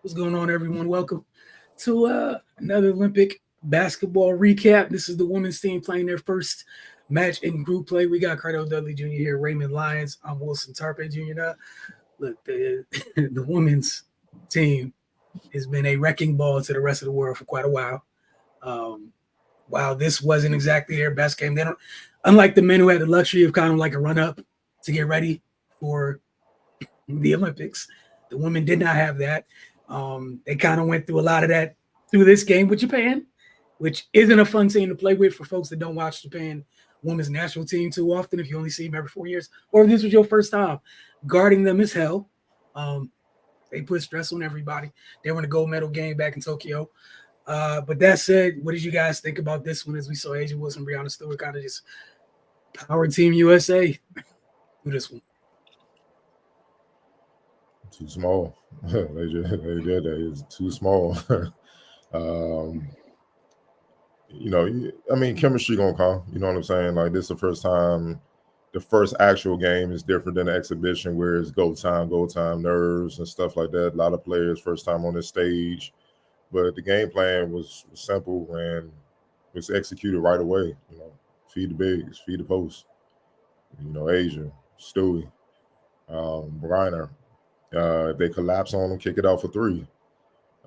What's going on, everyone? Welcome to another Olympic basketball recap. This is the women's team playing their first match in group play. We got Cardell Dudley Jr. here, Raymond Lyons. I'm Wilson Tarpe Jr. Now, look, the women's team has been a wrecking ball to the rest of the world for quite a while. Um, while this wasn't exactly their best game, they don't. Unlike the men who had the luxury of kind of like a run up to get ready for the Olympics, the women did not have that. They kind of went through a lot of that through this game with Japan, which isn't a fun team to play with for folks that don't watch Japan women's national team too often. If you only see them every 4 years, or if this was your first time, guarding them is hell. Um, they put stress on everybody. They were in a gold medal game back in Tokyo. But that said, what did you guys think about this one as we saw Asia Wilson, Brianna Stewart kind of just power team USA through this one? Too small. They did that. It's too small. um, chemistry gonna come. You know what I'm saying? Like this, is the first time, the first actual game is different than the exhibition, where it's go time, nerves and stuff like that. A lot of players first time on this stage, but the game plan was simple and was executed right away. Feed the bigs, feed the post. Asia, Stewie, Reiner. If they collapse on them, kick it out for three.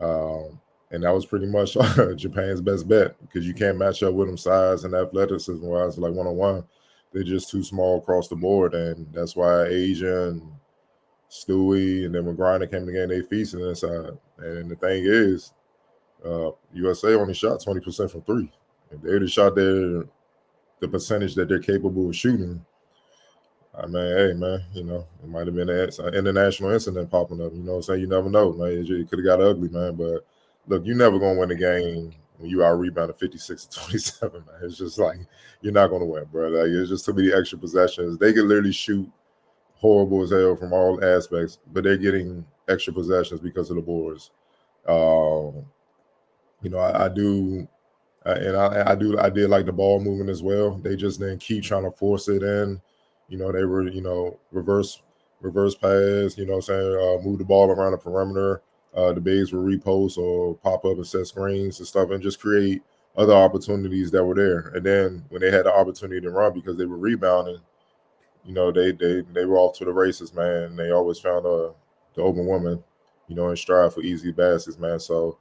And that was pretty much Japan's best bet because you can't match up with them size and athleticism wise, like one-on-one. They're just too small across the board. And that's why Asia and Stewie and then when Griner came again, they feasted inside. And the thing is, USA only shot 20% from three. If they'd have shot the percentage that they're capable of shooting, I mean, hey, man, it might have been an international incident popping up. You know what I'm saying? You never know, man. It could have got ugly, man. But, look, you're never going to win a game when you out-rebounded 56-27, man. It's just like you're not going to win, bro. Like, it's just too many extra possessions. They could literally shoot horrible as hell from all aspects, but they're getting extra possessions because of the boards. I did like the ball movement as well. They just didn't keep trying to force it in. They were, reverse pass, move the ball around the perimeter. The bigs would repost or pop up and set screens and stuff and just create other opportunities that were there. And then when they had the opportunity to run because they were rebounding, they were off to the races, man. They always found the open woman, in stride for easy baskets, man. So,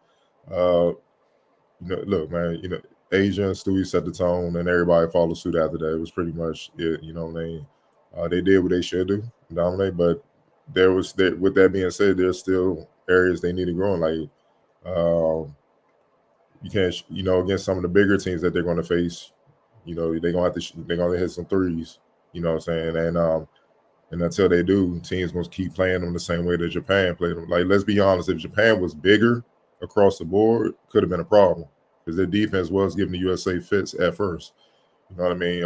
look, man, Asia and Stewie set the tone and everybody followed suit after that. It was pretty much it, they did what they should do, dominate, but with that being said, there's still areas they need to grow in. Like, you can't, against some of the bigger teams that they're going to face, they're going to hit some threes, you know what I'm saying? And until they do, teams must keep playing them the same way that Japan played them. Like, let's be honest, if Japan was bigger across the board, could have been a problem because their defense was giving the USA fits at first. You know what I mean?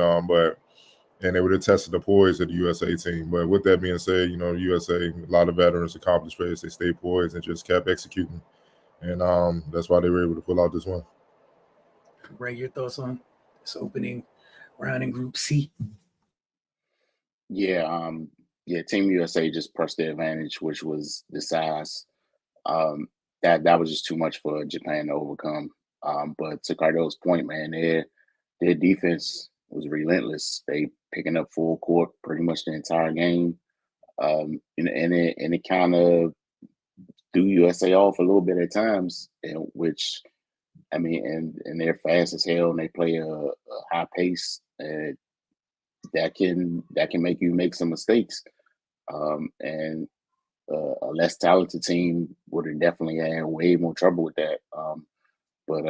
And they would have tested the poise of the USA team. But with that being said, USA, a lot of veterans, accomplished players, they stayed poised and just kept executing. And that's why they were able to pull out this one. Ray, your thoughts on this opening round in Group C? Yeah, Team USA just pressed their advantage, which was the size. That was just too much for Japan to overcome. But to Cardell's point, man, their defense was relentless. They picking up full court pretty much the entire game, and it kind of threw USA off a little bit at times, which I mean, and they're fast as hell and they play a high pace. That can make you make some mistakes, and a less talented team would have definitely had way more trouble with that. But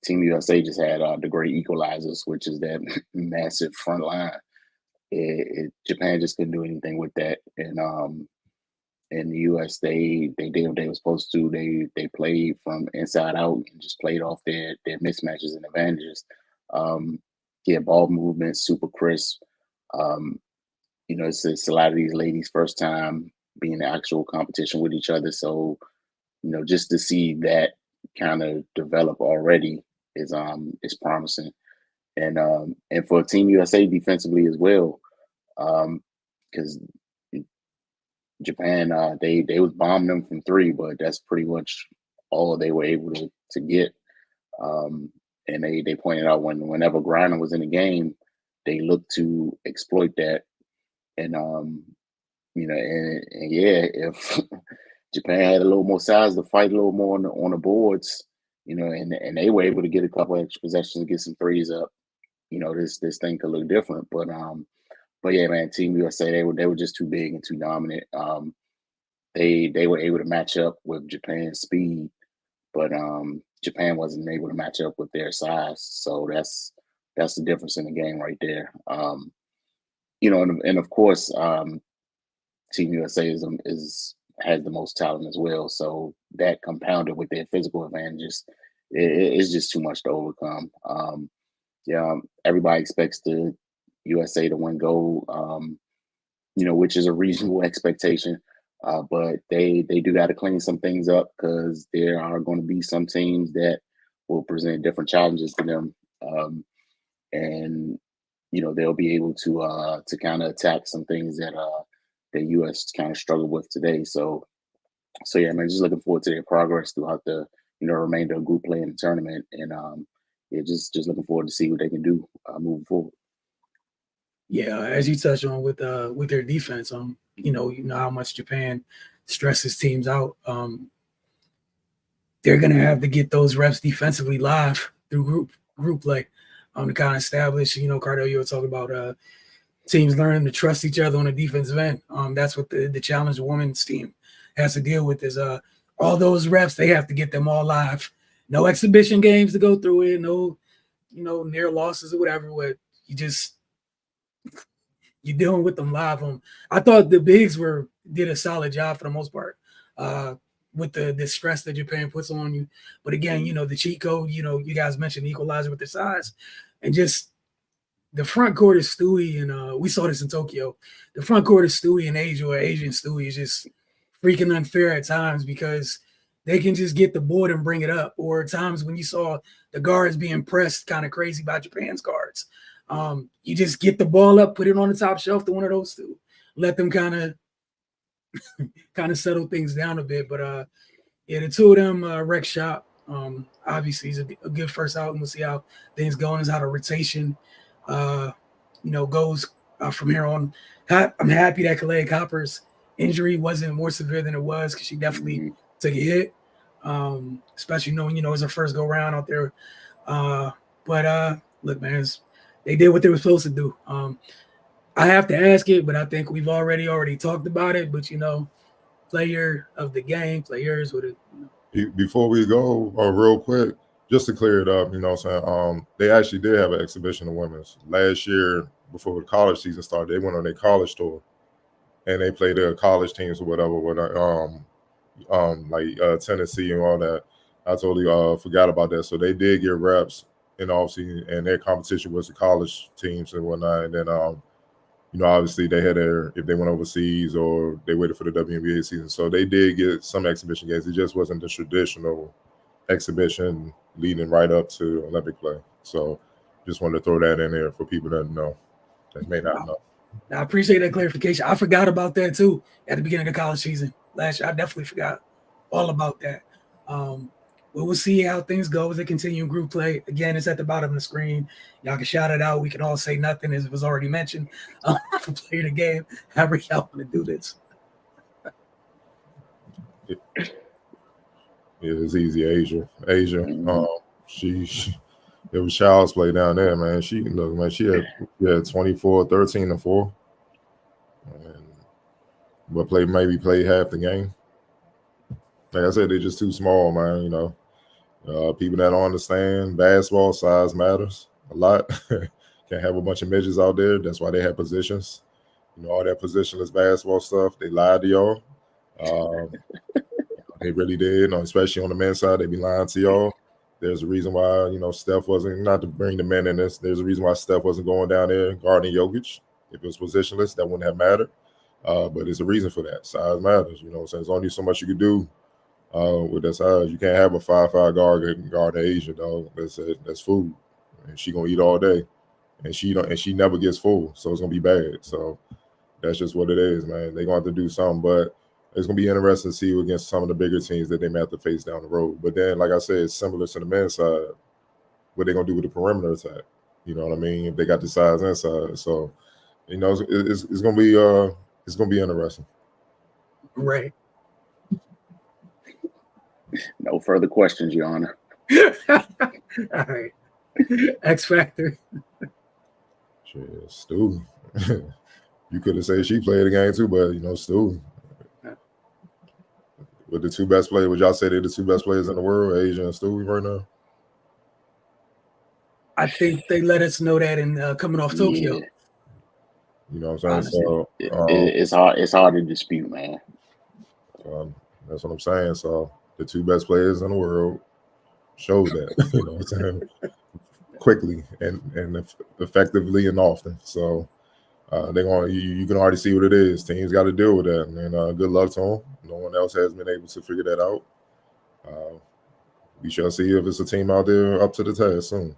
Team USA just had the great equalizers, which is that massive front line. Japan just couldn't do anything with that, and in the US, they did what they were supposed to. They played from inside out and just played off their mismatches and advantages. Ball movement super crisp. It's a lot of these ladies' first time being in actual competition with each other. So, just to see that kind of develop already is promising. And for Team USA defensively as well, because Japan, they was bombing them from three, but that's pretty much all they were able to get. And they pointed out whenever Griner was in the game, they looked to exploit that. And and yeah, if Japan had a little more size to fight a little more on the boards, and they were able to get a couple extra possessions and get some threes up, this thing could look different. But yeah, man, Team USA, they were just too big and too dominant. They were able to match up with Japan's speed, but Japan wasn't able to match up with their size. So that's the difference in the game right there. And of course, Team USA has the most talent as well. So that compounded with their physical advantages, it's just too much to overcome. Everybody expects the USA to win gold, which is a reasonable expectation. But they do got to clean some things up because there are going to be some teams that will present different challenges to them, and they'll be able to kind of attack some things that the U.S. kind of struggled with today. So yeah, man, just looking forward to their progress throughout the remainder of group play in the tournament, and just looking forward to see what they can do moving forward. Yeah, as you touched on with their defense, you know how much Japan stresses teams out. They're gonna have to get those reps defensively live through group play, to kind of establish. Cardell, you were talking about teams learning to trust each other on the defensive end. That's what the challenge women's team has to deal with is all those reps. They have to get them all live. No exhibition games to go through it. No, near losses or whatever. What you're dealing with them live. I thought the bigs did a solid job for the most part with the stress that Japan puts on you. But again, the cheat code. You guys mentioned the equalizer with the size, and just the front court is Stewie, and we saw this in Tokyo. The front court is Stewie and Asia, or Asian Stewie is just freaking unfair at times because they can just get the board and bring it up. Or at times when you saw the guards being pressed kind of crazy by Japan's guards. You just get the ball up, put it on the top shelf to one of those two. Let them kind of settle things down a bit. But yeah, the two of them wreck shop. Obviously, he's a good first out, and we'll see how things go and how the rotation goes from here on. I'm happy that Kalea Copper's injury wasn't more severe than it was because she definitely took a hit, especially knowing it's her first go round out there. But look, man, they did what they were supposed to do. I have to ask it, but I think we've already talked about it. But player of the game, players with it. Before we go, real quick, just to clear it up, they actually did have an exhibition of women's last year before the college season started. They went on their college tour, and they played their college teams or whatever with like Tennessee and all that. I totally forgot about that. So they did get reps in the offseason, and their competition was the college teams and whatnot. And then obviously they had if they went overseas or they waited for the WNBA season. So they did get some exhibition games. It just wasn't the traditional exhibition leading right up to Olympic play. So just wanted to throw that in there for people that may not know. I appreciate that clarification. I forgot about that too at the beginning of the college season last year. I definitely forgot all about that. But we'll see how things go as they continue in group play. Again, it's at the bottom of the screen. Y'all can shout it out. We can all say nothing, as it was already mentioned. Play the game. However y'all want to do this. Yeah, it's easy. Asia. It was child's play down there, man. She had 24, 13 and 4. But maybe played half the game. Like I said, they're just too small, man. People that don't understand basketball, size matters a lot. Can't have a bunch of midgets out there. That's why they have positions. All that positionless basketball stuff. They lied to y'all. They really did. Especially on the men's side, they be lying to y'all. There's a reason why Steph wasn't. Not to bring the men in this. There's a reason why Steph wasn't going down there guarding Jokic. If it was positionless, that wouldn't have mattered. But there's a reason for that. Size matters. So there's only so much you could do. With that size, you can't have a 5'5" guard Asia, dog. That's food, and she gonna eat all day, and she never gets full, so it's gonna be bad. So That's just what it is, man. They're going to have to do something, but it's going to be interesting to see you against some of the bigger teams that they may have to face down the road. But then, like I said, it's similar to the men's side. What they're going to do with the perimeter attack. You know what I mean? If they got the size inside. So, you know, it's going to be interesting. Right. No further questions, Your Honor. All right. X Factor. Shit, Stu. You could have said she played the game too, but, you know, Stu. With the two best players, would y'all say they're the two best players in the world, Asia and Stu right now? I think they let us know that in coming off Tokyo. Yeah. You know what I'm saying? So it's hard to dispute, man. That's what I'm saying. So the two best players in the world showed that, you know what I'm saying? Quickly and effectively and often. So they're going. You can already see what it is. Teams got to deal with that, and good luck to them. No one else has been able to figure that out. We shall see if it's a team out there up to the task soon.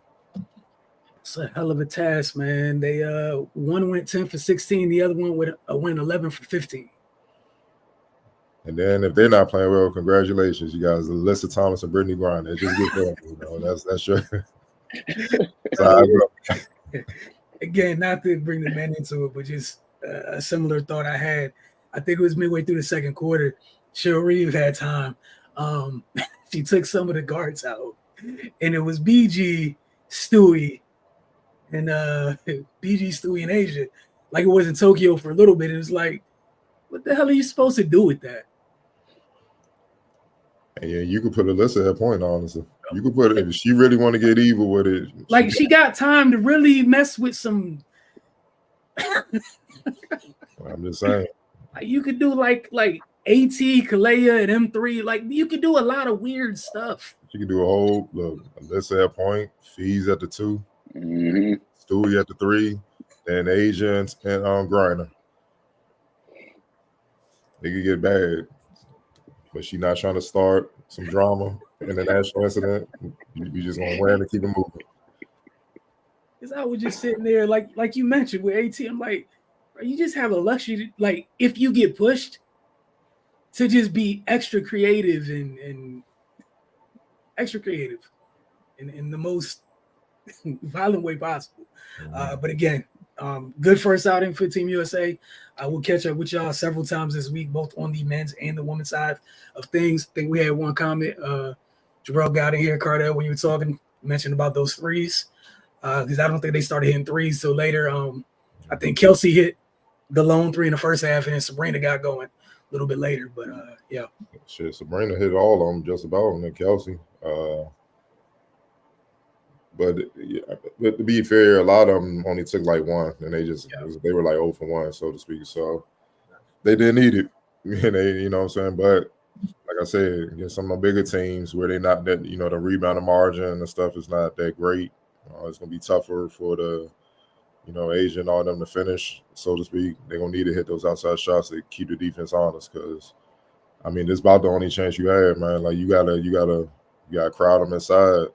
It's a hell of a task, man. They one went 10 for 16, the other one went 11 for 15. And then if they're not playing well, congratulations, you guys. Alyssa Thomas and Brittany Griner. Just get them. You know, that's your. Again, not to bring the men into it, but just a similar thought I had. I think it was midway through the second quarter. Cheryl Reeve had time. She took some of the guards out, and it was BG, Stewie, and BG, Stewie, and Asia. Like it was in Tokyo for a little bit. It was like, what the hell are you supposed to do with that? Yeah, you could put Alyssa at point, honestly. You could put it if she really want to get evil with it. Like she got time to really mess with some. I'm just saying. You could do like AT, Kalea, and M3. Like you could do a lot of weird stuff. You could do a whole look. Alyssa at point, Fees at the 2, Stewie at the 3, then Asia and Griner. They could get bad. But she's not trying to start some drama in the national incident. You just gonna win and keep it moving. Because I was just sitting there, like you mentioned with AT, I'm like, you just have a luxury, like if you get pushed, to just be extra creative and extra creative in the most violent way possible. But again, good first outing for Team USA. I will catch up with y'all several times this week, both on the men's and the women's side of things. I think we had one comment. Jarrell got in here, Cardell, when you were talking, mentioned about those threes. Because I don't think they started hitting threes till later. I think Kelsey hit the lone 3 in the first half, and then Sabrina got going a little bit later. But yeah. Shit, Sabrina hit all of them just about, and then Kelsey. But to be fair, a lot of them only took like one, and they were like 0 for 1, so to speak. So they didn't need it. You know what I'm saying? But like I said, against some of the bigger teams where they're not that, the rebounding margin and stuff is not that great. It's gonna be tougher for the, Asia and all them to finish, so to speak. They're gonna need to hit those outside shots to keep the defense honest. Because, I mean, it's about the only chance you have, man. Like you gotta crowd them inside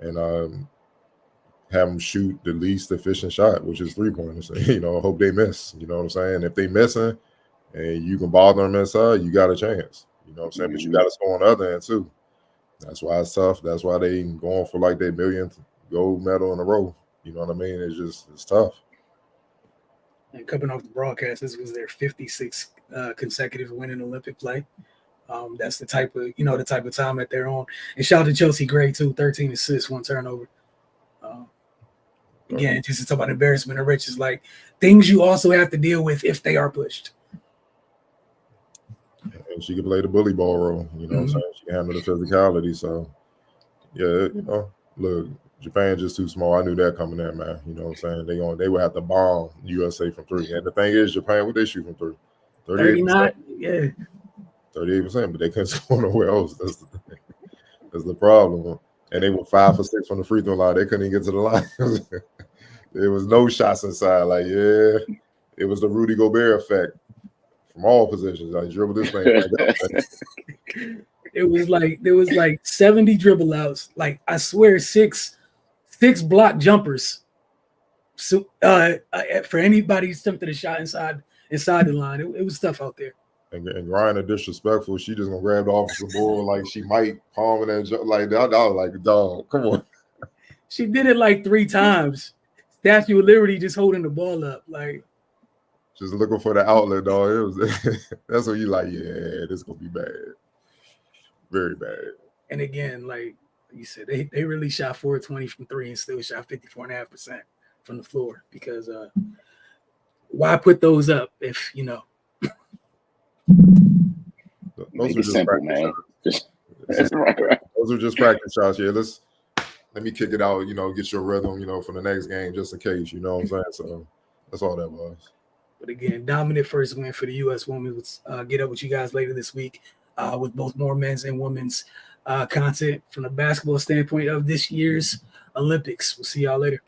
and have them shoot the least efficient shot, which is 3-pointers. Hope they miss. You know what I'm saying? If they missing and you can bother them inside, you got a chance. You know what I'm saying? But you got to score on the other end too. That's why it's tough. That's why they going for like their millionth gold medal in a row. You know what I mean? It's tough. And coming off the broadcast, this was their 56th consecutive win in Olympic play. That's the type of time that they're on. And shout out to Chelsea Gray too, 13 assists, 1 turnover. Again, just to talk about embarrassment of riches, like things you also have to deal with if they are pushed. And she can play the bully ball role. You know what I'm saying? She can handle the physicality. So, yeah, look, Japan just too small. I knew that coming in, man. You know what I'm saying? They would have to bomb USA from 3. And the thing is, Japan, what they shoot from 3? 39, yeah. 38%, but they couldn't score nowhere else. That's the thing. That's the problem. And they were 5 for 6 from the free throw line. They couldn't even get to the line. There was no shots inside. Like, yeah, it was the Rudy Gobert effect from all positions. I dribbled this thing. There was like 70 dribble outs. Like I swear, six block jumpers. So for anybody who's attempted a shot inside inside the line. It was tough out there. And Ryan disrespectful. She just gonna grab the offensive board like she might palm that like that. I was like, dog, come on. She did it like 3 times. Statue of Liberty just holding the ball up, like just looking for the outlet, dog. It was that's what you like. Yeah, this gonna be bad, very bad. And again, like you said, they really shot 420 from 3 and still shot 54.5% from the floor because why put those up if you know? Those Make it simple, man. right. Those are just practice shots. Yeah, let me kick it out. Get your rhythm. For the next game, just in case. You know what I'm saying? So that's all that was. But again, dominant first win for the U.S. women. Let's get up with you guys later this week with both more men's and women's content from the basketball standpoint of this year's Olympics. We'll see y'all later.